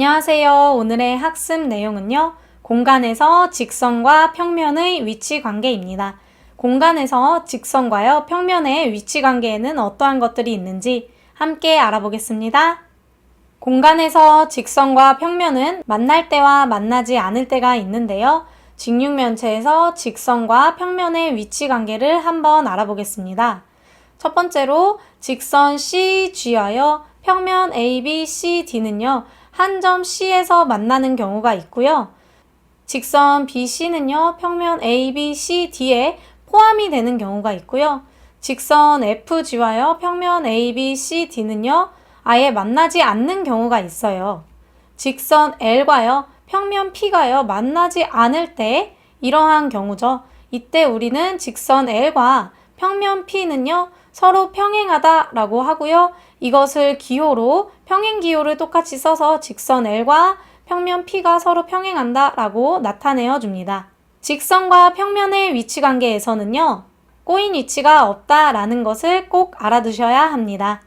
안녕하세요. 오늘의 학습 내용은요. 공간에서 직선과 평면의 위치 관계입니다. 공간에서 직선과요, 평면의 위치 관계에는 어떠한 것들이 있는지 함께 알아보겠습니다. 공간에서 직선과 평면은 만날 때와 만나지 않을 때가 있는데요. 직육면체에서 직선과 평면의 위치 관계를 한번 알아보겠습니다. 첫 번째로 직선 CG와요, 평면 ABCD는요. 한 점 C에서 만나는 경우가 있고요. 직선 BC는요, 평면 ABCD에 포함이 되는 경우가 있고요. 직선 FG와요, 평면 ABCD는요, 아예 만나지 않는 경우가 있어요. 직선 L과요, 평면 P가요, 만나지 않을 때 이러한 경우죠. 이때 우리는 직선 L과 평면 P는요, 서로 평행하다 라고 하고요. 이것을 기호로 평행기호를 똑같이 써서 직선 L과 평면 P가 서로 평행한다 라고 나타내어 줍니다. 직선과 평면의 위치 관계에서는요. 꼬인 위치가 없다 라는 것을 꼭 알아두셔야 합니다.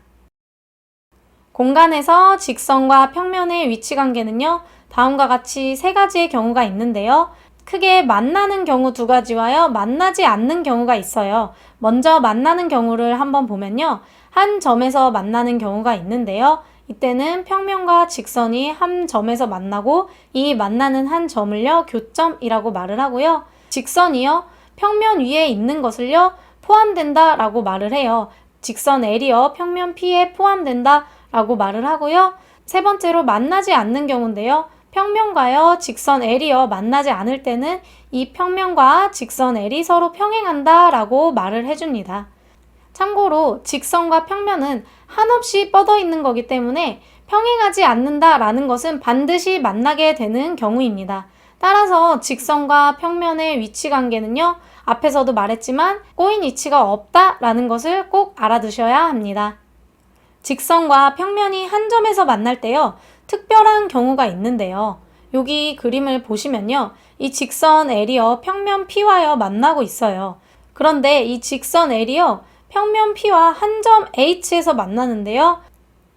공간에서 직선과 평면의 위치 관계는요. 다음과 같이 세 가지의 경우가 있는데요. 크게 만나는 경우 두 가지와요. 만나지 않는 경우가 있어요. 먼저 만나는 경우를 한번 보면요. 한 점에서 만나는 경우가 있는데요. 이때는 평면과 직선이 한 점에서 만나고 이 만나는 한 점을요. 교점이라고 말을 하고요. 직선이요. 평면 위에 있는 것을요. 포함된다 라고 말을 해요. 직선 L이요. 평면 P에 포함된다 라고 말을 하고요. 세 번째로 만나지 않는 경우인데요. 평면과요, 직선 L이요, 만나지 않을 때는 이 평면과 직선 L이 서로 평행한다 라고 말을 해줍니다. 참고로 직선과 평면은 한없이 뻗어 있는 거기 때문에 평행하지 않는다 라는 것은 반드시 만나게 되는 경우입니다. 따라서 직선과 평면의 위치 관계는요, 앞에서도 말했지만 꼬인 위치가 없다 라는 것을 꼭 알아두셔야 합니다. 직선과 평면이 한 점에서 만날 때요, 특별한 경우가 있는데요. 여기 그림을 보시면요. 이 직선 L이요. 평면 P와요. 만나고 있어요. 그런데 이 직선 L이요. 평면 P와 한 점 H에서 만나는데요.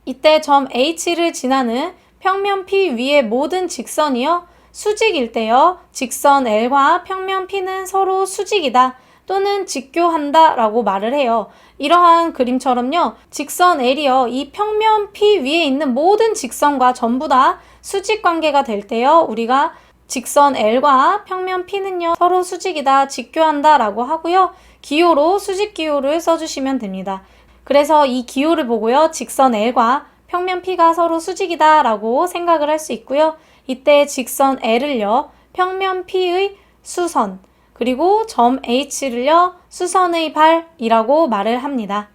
이때 점 H를 지나는 평면 P 위의 모든 직선이요. 수직일 때요. 직선 L과 평면 P는 서로 수직이다 또는 직교한다 라고 말을 해요. 이러한 그림처럼요. 직선 L이요. 이 평면 P 위에 있는 모든 직선과 전부 다 수직 관계가 될 때요. 우리가 직선 L과 평면 P는요. 서로 수직이다, 직교한다 라고 하고요. 기호로 수직 기호를 써주시면 됩니다. 그래서 이 기호를 보고요. 직선 L과 평면 P가 서로 수직이다 라고 생각을 할 수 있고요. 이때 직선 L을요. 평면 P의 수선, 그리고 점 H를요. 수선의 발이라고 말을 합니다.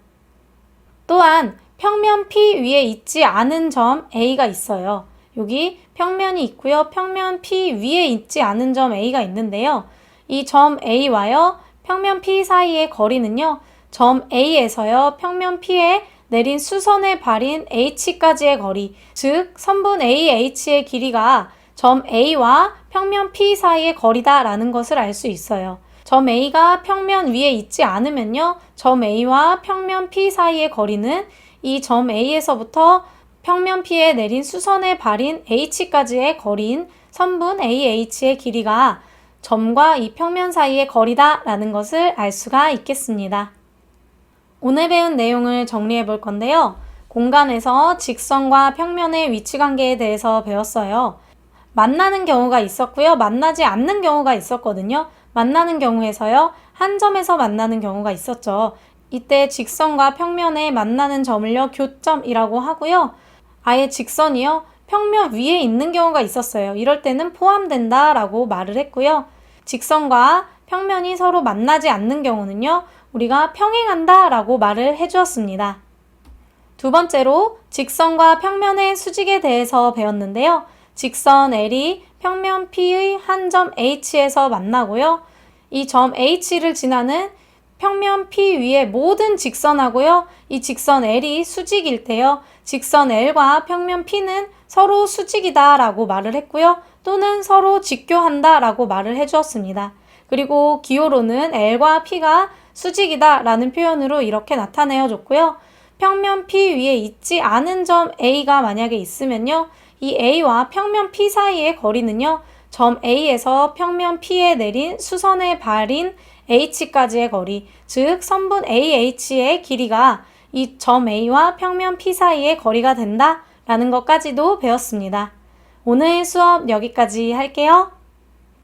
또한 평면 P 위에 있지 않은 점 A가 있어요. 여기 평면이 있고요. 평면 P 위에 있지 않은 점 A가 있는데요. 이 점 A와요. 평면 P 사이의 거리는요. 점 A에서요. 평면 P에 내린 수선의 발인 H까지의 거리, 즉 선분 AH의 길이가 점 A와 평면 P 사이의 거리다 라는 것을 알 수 있어요. 점 A가 평면 위에 있지 않으면요. 점 A와 평면 P 사이의 거리는 이 점 A에서부터 평면 P에 내린 수선의 발인 H까지의 거리인 선분 AH의 길이가 점과 이 평면 사이의 거리다 라는 것을 알 수가 있겠습니다. 오늘 배운 내용을 정리해 볼 건데요. 공간에서 직선과 평면의 위치 관계에 대해서 배웠어요. 만나는 경우가 있었고요. 만나지 않는 경우가 있었거든요. 만나는 경우에서요. 한 점에서 만나는 경우가 있었죠. 이때 직선과 평면에 만나는 점을요. 교점이라고 하고요. 아예 직선이요. 평면 위에 있는 경우가 있었어요. 이럴 때는 포함된다 라고 말을 했고요. 직선과 평면이 서로 만나지 않는 경우는요. 우리가 평행한다 라고 말을 해주었습니다. 두 번째로 직선과 평면의 수직에 대해서 배웠는데요. 직선 L이 평면 P의 한 점 H에서 만나고요. 이 점 H를 지나는 평면 P 위의 모든 직선하고요. 이 직선 L이 수직일 때요. 직선 L과 평면 P는 서로 수직이다 라고 말을 했고요. 또는 서로 직교한다 라고 말을 해주었습니다. 그리고 기호로는 L과 P가 수직이다 라는 표현으로 이렇게 나타내어 줬고요. 평면 P 위에 있지 않은 점 A가 만약에 있으면요. 이 A와 평면 P 사이의 거리는요, 점 A에서 평면 P에 내린 수선의 발인 H까지의 거리, 즉 선분 AH의 길이가 이 점 A와 평면 P 사이의 거리가 된다 라는 것까지도 배웠습니다. 오늘 수업 여기까지 할게요.